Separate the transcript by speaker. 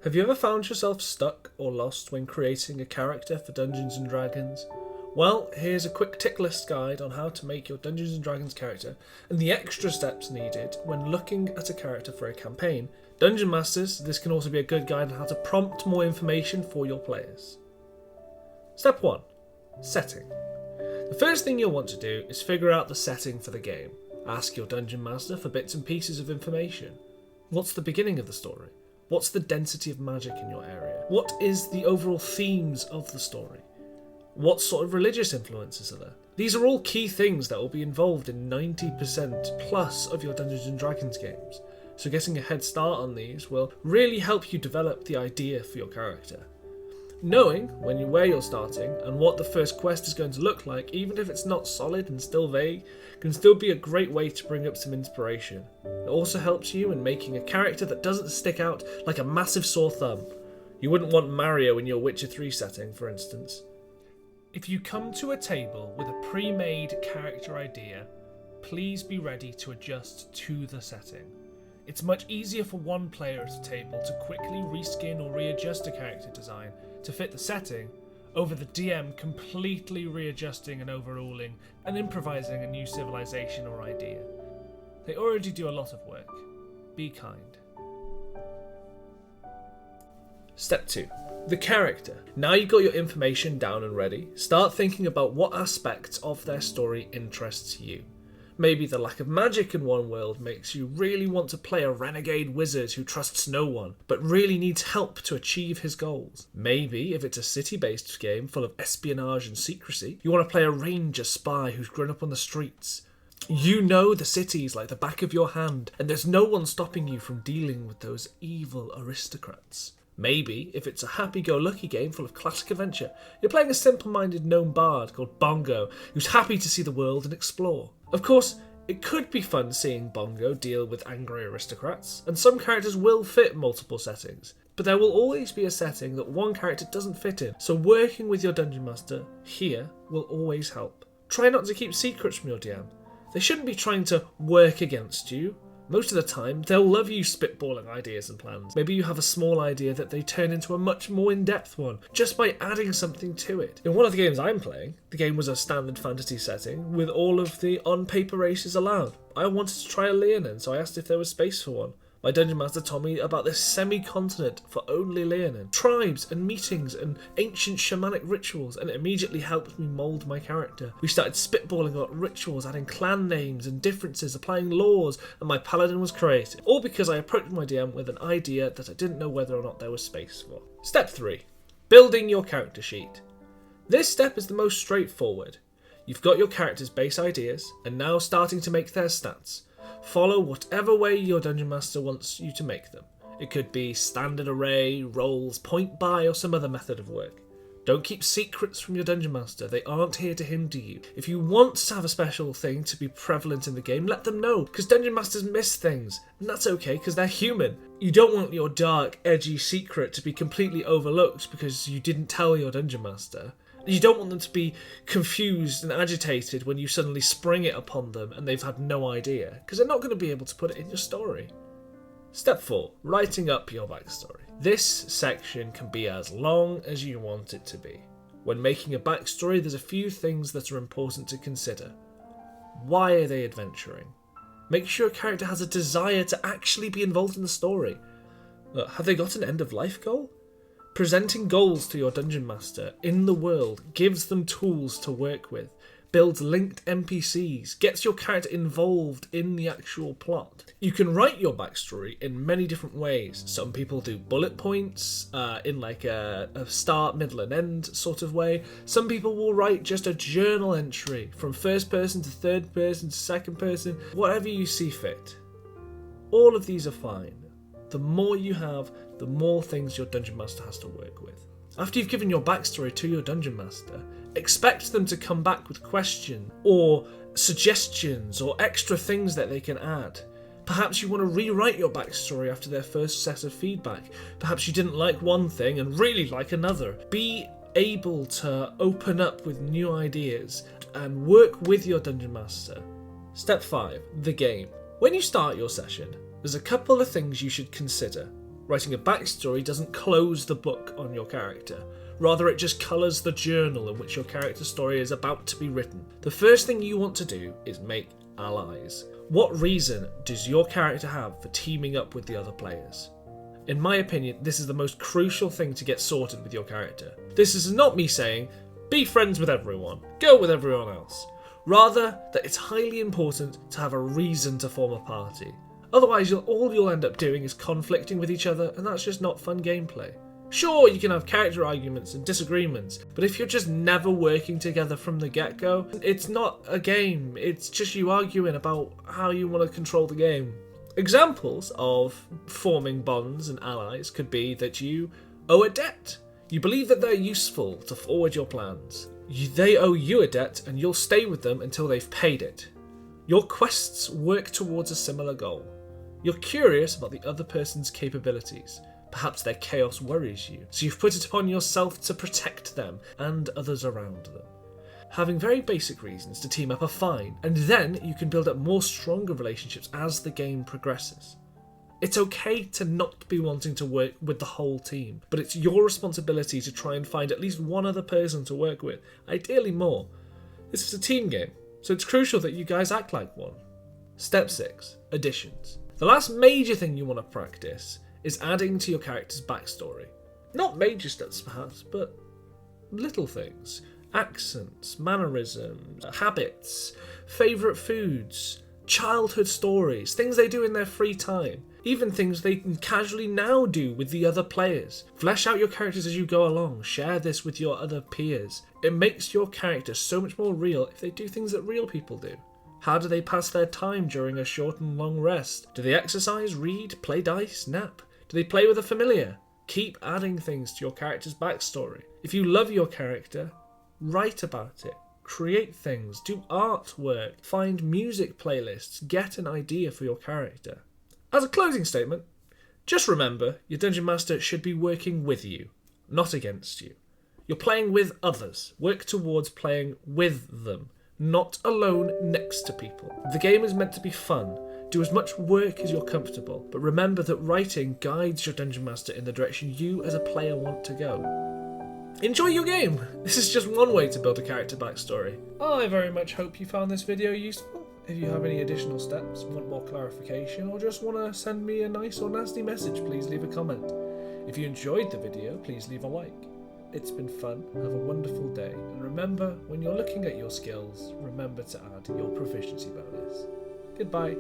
Speaker 1: Have you ever found yourself stuck or lost when creating a character for Dungeons & Dragons? Well, here's a quick Ticklist guide on how to make your Dungeons & Dragons character and the extra steps needed when looking at a character for a campaign. Dungeon Masters, this can also be a good guide on how to prompt more information for your players. Step 1. Setting. The first thing you'll want to do is figure out the setting for the game. Ask your Dungeon Master for bits and pieces of information. What's the beginning of the story? What's the density of magic in your area? What is the overall themes of the story? What sort of religious influences are there? These are all key things that will be involved in 90% plus of your Dungeons & Dragons games, so getting a head start on these will really help you develop the idea for your character. Knowing where you're starting and what the first quest is going to look like, even if it's not solid and still vague, can still be a great way to bring up some inspiration. It also helps you in making a character that doesn't stick out like a massive sore thumb. You wouldn't want Mario in your Witcher 3 setting, for instance. If you come to a table with a pre-made character idea, please be ready to adjust to the setting. It's much easier for one player at a table to quickly reskin or readjust a character design to fit the setting, over the DM completely readjusting and overruling and improvising a new civilization or idea. They already do a lot of work. Be kind. Step 2. The character. Now you've got your information down and ready, start thinking about what aspects of their story interests you. Maybe the lack of magic in one world makes you really want to play a renegade wizard who trusts no one, but really needs help to achieve his goals. Maybe, if it's a city-based game full of espionage and secrecy, you want to play a ranger spy who's grown up on the streets. You know the cities like the back of your hand, and there's no one stopping you from dealing with those evil aristocrats. Maybe, if it's a happy-go-lucky game full of classic adventure, you're playing a simple-minded gnome bard called Bongo, who's happy to see the world and explore. Of course, it could be fun seeing Bongo deal with angry aristocrats, and some characters will fit multiple settings, but there will always be a setting that one character doesn't fit in, so working with your Dungeon Master here will always help. Try not to keep secrets from your DM. They shouldn't be trying to work against you. Most of the time, they'll love you spitballing ideas and plans. Maybe you have a small idea that they turn into a much more in-depth one, just by adding something to it. In one of the games I'm playing, the game was a standard fantasy setting, with all of the on-paper races allowed. I wanted to try a Leonin, so I asked if there was space for one. My Dungeon Master told me about this semi-continent for only Leonin, tribes and meetings and ancient shamanic rituals, and it immediately helped me mould my character. We started spitballing about rituals, adding clan names and differences, applying laws, and my paladin was created. All because I approached my DM with an idea that I didn't know whether or not there was space for. Step 3. Building your character sheet. This step is the most straightforward. You've got your character's base ideas, and now starting to make their stats. Follow whatever way your Dungeon Master wants you to make them. It could be standard array, rolls, point buy, or some other method of work. Don't keep secrets from your Dungeon Master, they aren't here to hinder you. If you want to have a special thing to be prevalent in the game, let them know, because Dungeon Masters miss things, and that's okay because they're human. You don't want your dark, edgy secret to be completely overlooked because you didn't tell your Dungeon Master. You don't want them to be confused and agitated when you suddenly spring it upon them and they've had no idea, because they're not going to be able to put it in your story. Step 4. Writing up your backstory. This section can be as long as you want it to be. When making a backstory, there's a few things that are important to consider. Why are they adventuring? Make sure a character has a desire to actually be involved in the story. Have they got an end-of-life goal? Presenting goals to your Dungeon Master in the world gives them tools to work with, builds linked NPCs, gets your character involved in the actual plot. You can write your backstory in many different ways. Some people do bullet points in like a start, middle and end sort of way. Some people will write just a journal entry from first person to third person to second person, whatever you see fit. All of these are fine. The more you have, the more things your Dungeon Master has to work with. After you've given your backstory to your Dungeon Master, expect them to come back with questions or suggestions or extra things that they can add. Perhaps you want to rewrite your backstory after their first set of feedback. Perhaps you didn't like one thing and really like another. Be able to open up with new ideas and work with your Dungeon Master. Step 5. The game. When you start your session, There's a couple of things you should consider. Writing a backstory doesn't close the book on your character. Rather, it just colours the journal in which your character's story is about to be written. The first thing you want to do is make allies. What reason does your character have for teaming up with the other players? In my opinion, this is the most crucial thing to get sorted with your character. This is not me saying, be friends with everyone, go with everyone else. Rather, that it's highly important to have a reason to form a party. Otherwise, all you'll end up doing is conflicting with each other, and that's just not fun gameplay. Sure, you can have character arguments and disagreements, but if you're just never working together from the get-go, it's not a game, it's just you arguing about how you want to control the game. Examples of forming bonds and allies could be that you owe a debt. You believe that they're useful to forward your plans. They owe you a debt, and you'll stay with them until they've paid it. Your quests work towards a similar goal. You're curious about the other person's capabilities. Perhaps their chaos worries you, so you've put it upon yourself to protect them and others around them. Having very basic reasons to team up are fine, and then you can build up more stronger relationships as the game progresses. It's okay to not be wanting to work with the whole team, but it's your responsibility to try and find at least one other person to work with, ideally more. This is a team game, so it's crucial that you guys act like one. Step 6. Additions. The last major thing you want to practice is adding to your character's backstory. Not major steps perhaps, but little things. Accents, mannerisms, habits, favourite foods, childhood stories, things they do in their free time, even things they can casually now do with the other players. Flesh out your characters as you go along, share this with your other peers. It makes your character so much more real if they do things that real people do. How do they pass their time during a short and long rest? Do they exercise, read, play dice, nap? Do they play with a familiar? Keep adding things to your character's backstory. If you love your character, write about it. Create things, do artwork, find music playlists, get an idea for your character. As a closing statement, just remember your Dungeon Master should be working with you, not against you. You're playing with others. Work towards playing with them, not alone next to people. The game is meant to be fun. Do as much work as you're comfortable, but remember that writing guides your Dungeon Master in the direction you as a player want to go. Enjoy your game! This is just one way to build a character backstory. I very much hope you found this video useful. If you have any additional steps, want more clarification, or just want to send me a nice or nasty message, please leave a comment. If you enjoyed the video, please leave a like. It's been fun, have a wonderful day, and remember, when you're looking at your skills, remember to add your proficiency bonus. Goodbye.